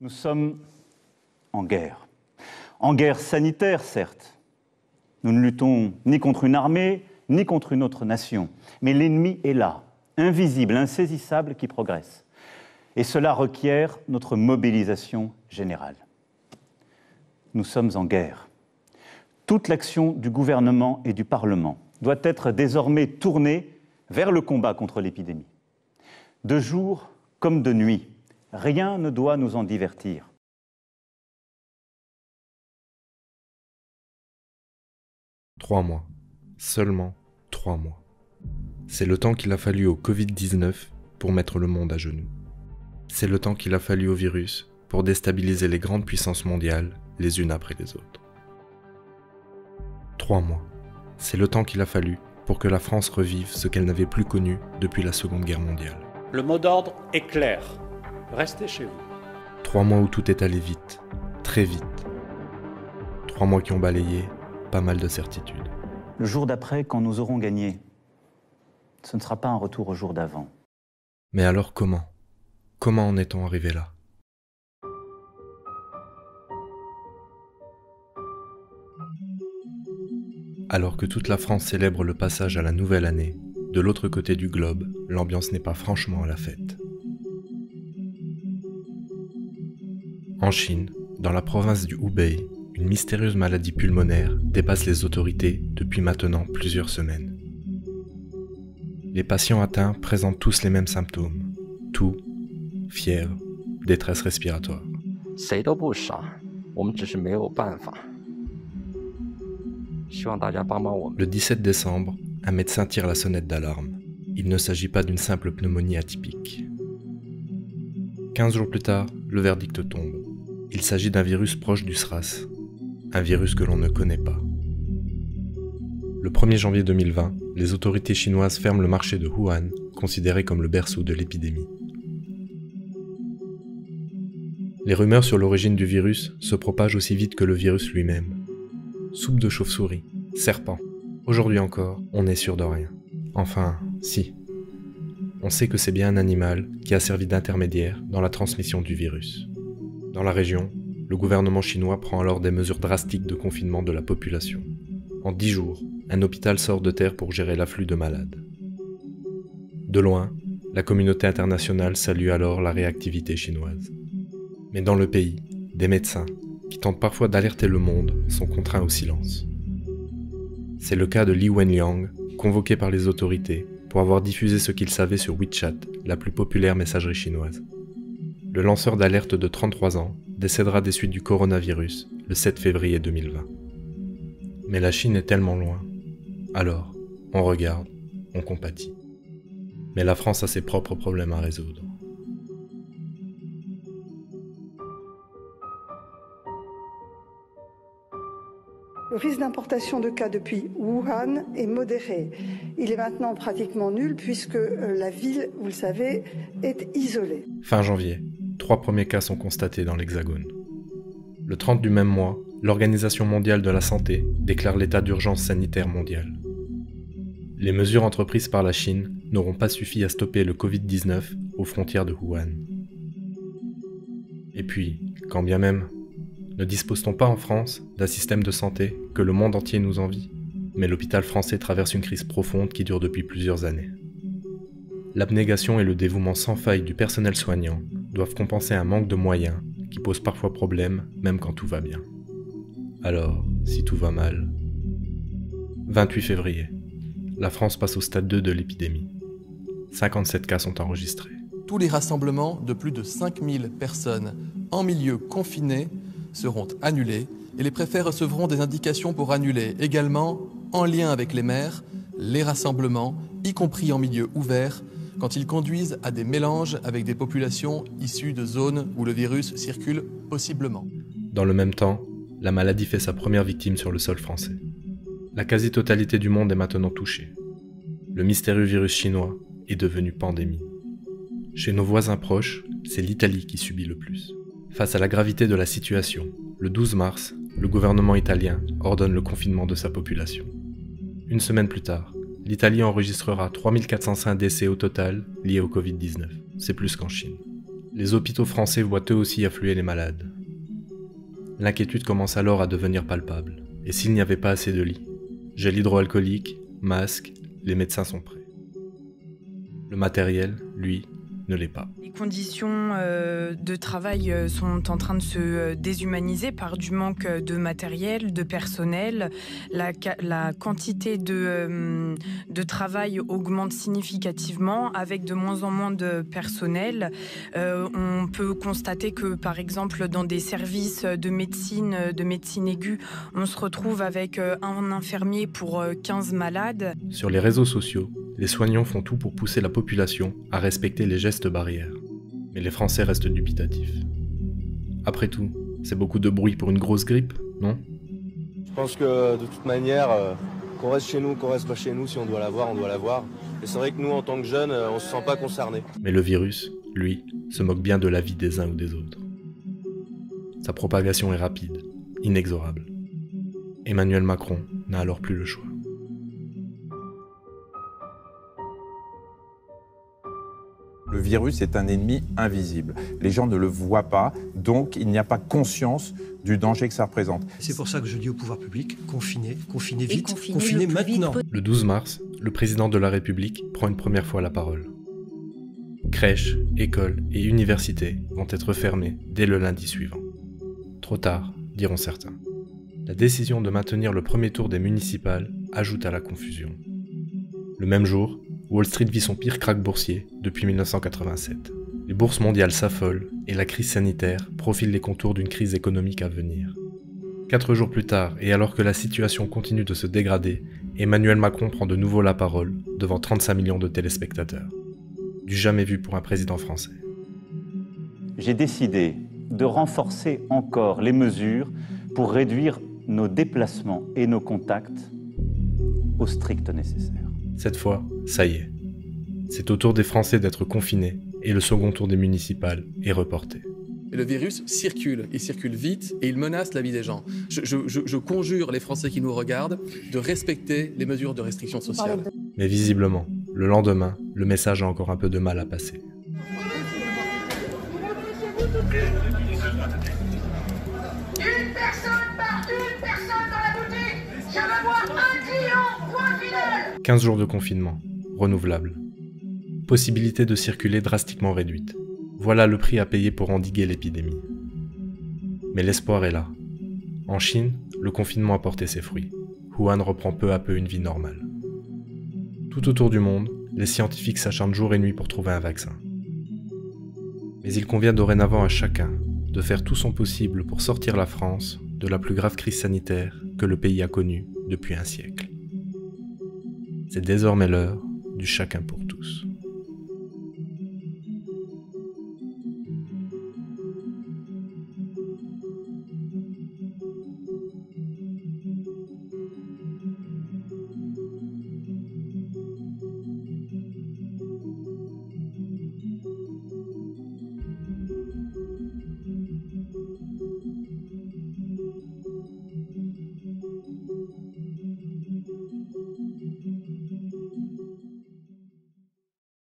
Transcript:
Nous sommes en guerre. En guerre sanitaire, certes. Nous ne luttons ni contre une armée, ni contre une autre nation. Mais l'ennemi est là, invisible, insaisissable, qui progresse. Et cela requiert notre mobilisation générale. Nous sommes en guerre. Toute l'action du gouvernement et du Parlement doit être désormais tournée vers le combat contre l'épidémie. De jour comme de nuit, rien ne doit nous en divertir. Trois mois. Seulement 3 mois. C'est le temps qu'il a fallu au Covid-19 pour mettre le monde à genoux. C'est le temps qu'il a fallu au virus pour déstabiliser les grandes puissances mondiales les unes après les autres. 3 mois. C'est le temps qu'il a fallu pour que la France revive ce qu'elle n'avait plus connu depuis la Seconde Guerre mondiale. Le mot d'ordre est clair. Restez chez vous. 3 mois où tout est allé vite, très vite. 3 mois qui ont balayé pas mal de certitudes. Le jour d'après, quand nous aurons gagné, ce ne sera pas un retour au jour d'avant. Mais alors comment ? Comment en est-on arrivé là ? Alors que toute la France célèbre le passage à la nouvelle année, de l'autre côté du globe, l'ambiance n'est pas franchement à la fête. En Chine, dans la province du Hubei, une mystérieuse maladie pulmonaire dépasse les autorités depuis maintenant plusieurs semaines. Les patients atteints présentent tous les mêmes symptômes. Toux, fièvre, détresse respiratoire. Le 17 décembre, un médecin tire la sonnette d'alarme. Il ne s'agit pas d'une simple pneumonie atypique. 15 jours plus tard, le verdict tombe. Il s'agit d'un virus proche du SRAS, un virus que l'on ne connaît pas. Le 1er janvier 2020, les autorités chinoises ferment le marché de Wuhan, considéré comme le berceau de l'épidémie. Les rumeurs sur l'origine du virus se propagent aussi vite que le virus lui-même. Soupe de chauve-souris, serpent. Aujourd'hui encore, on n'est sûr de rien. Enfin, si. On sait que c'est bien un animal qui a servi d'intermédiaire dans la transmission du virus. Dans la région, le gouvernement chinois prend alors des mesures drastiques de confinement de la population. En 10 jours, un hôpital sort de terre pour gérer l'afflux de malades. De loin, la communauté internationale salue alors la réactivité chinoise. Mais dans le pays, des médecins, qui tentent parfois d'alerter le monde, sont contraints au silence. C'est le cas de Li Wenliang, convoqué par les autorités pour avoir diffusé ce qu'il savait sur WeChat, la plus populaire messagerie chinoise. Le lanceur d'alerte de 33 ans décédera des suites du coronavirus le 7 février 2020. Mais la Chine est tellement loin. Alors, on regarde, on compatit. Mais la France a ses propres problèmes à résoudre. Le risque d'importation de cas depuis Wuhan est modéré. Il est maintenant pratiquement nul puisque la ville, vous le savez, est isolée. Fin janvier, 3 premiers cas sont constatés dans l'Hexagone. Le 30 du même mois, l'Organisation mondiale de la santé déclare l'état d'urgence sanitaire mondial. Les mesures entreprises par la Chine n'auront pas suffi à stopper le Covid-19 aux frontières de Wuhan. Et puis, quand bien même, ne dispose-t-on pas en France d'un système de santé que le monde entier nous envie ? Mais l'hôpital français traverse une crise profonde qui dure depuis plusieurs années. L'abnégation et le dévouement sans faille du personnel soignant doivent compenser un manque de moyens qui pose parfois problème même quand tout va bien. Alors, si tout va mal... 28 février. La France passe au stade 2 de l'épidémie. 57 cas sont enregistrés. Tous les rassemblements de plus de 5000 personnes en milieu confiné seront annulés et les préfets recevront des indications pour annuler également, en lien avec les maires, les rassemblements, y compris en milieu ouvert, quand ils conduisent à des mélanges avec des populations issues de zones où le virus circule possiblement. Dans le même temps, la maladie fait sa première victime sur le sol français. La quasi-totalité du monde est maintenant touchée. Le mystérieux virus chinois est devenu pandémie. Chez nos voisins proches, c'est l'Italie qui subit le plus. Face à la gravité de la situation, le 12 mars, le gouvernement italien ordonne le confinement de sa population. Une semaine plus tard, l'Italie enregistrera 3405 décès au total liés au Covid-19. C'est plus qu'en Chine. Les hôpitaux français voient eux aussi affluer les malades. L'inquiétude commence alors à devenir palpable. Et s'il n'y avait pas assez de lits, gel hydroalcoolique, masques, les médecins sont prêts. Le matériel, lui, ne l'est pas. Les conditions de travail sont en train de se déshumaniser par du manque de matériel, de personnel. La quantité de travail augmente significativement avec de moins en moins de personnel. On peut constater que, par exemple, dans des services de médecine aiguë, on se retrouve avec un infirmier pour 15 malades. Sur les réseaux sociaux, les soignants font tout pour pousser la population à respecter les gestes barrières. Mais les Français restent dubitatifs. Après tout, c'est beaucoup de bruit pour une grosse grippe, non? Je pense que de toute manière, qu'on reste chez nous, qu'on reste pas chez nous, si on doit l'avoir, on doit l'avoir. Et c'est vrai que nous, en tant que jeunes, on se sent pas concernés. Mais le virus, lui, se moque bien de la vie des uns ou des autres. Sa propagation est rapide, inexorable. Emmanuel Macron n'a alors plus le choix. Le virus est un ennemi invisible. Les gens ne le voient pas, donc il n'y a pas conscience du danger que ça représente. C'est pour ça que je dis au pouvoir public, confinez vite, confinez maintenant. Le 12 mars, le président de la République prend une première fois la parole. Crèches, écoles et universités vont être fermées dès le lundi suivant. Trop tard, diront certains. La décision de maintenir le premier tour des municipales ajoute à la confusion. Le même jour, Wall Street vit son pire krach boursier depuis 1987. Les bourses mondiales s'affolent et la crise sanitaire profile les contours d'une crise économique à venir. 4 jours plus tard, et alors que la situation continue de se dégrader, Emmanuel Macron prend de nouveau la parole devant 35 millions de téléspectateurs. Du jamais vu pour un président français. J'ai décidé de renforcer encore les mesures pour réduire nos déplacements et nos contacts au strict nécessaire. Cette fois, ça y est. C'est au tour des Français d'être confinés et le second tour des municipales est reporté. Et le virus circule, il circule vite et il menace la vie des gens. Je conjure les Français qui nous regardent de respecter les mesures de restriction sociale. Mais visiblement, le lendemain, le message a encore un peu de mal à passer. Une personne par une personne dans la boutique. Je veux voir un client, point final. 15 jours de confinement, renouvelable. Possibilité de circuler drastiquement réduite. Voilà le prix à payer pour endiguer l'épidémie. Mais l'espoir est là. En Chine, le confinement a porté ses fruits. Wuhan reprend peu à peu une vie normale. Tout autour du monde, les scientifiques s'acharnent jour et nuit pour trouver un vaccin. Mais il convient dorénavant à chacun de faire tout son possible pour sortir la France de la plus grave crise sanitaire que le pays a connue depuis un siècle. C'est désormais l'heure du chacun pour tous.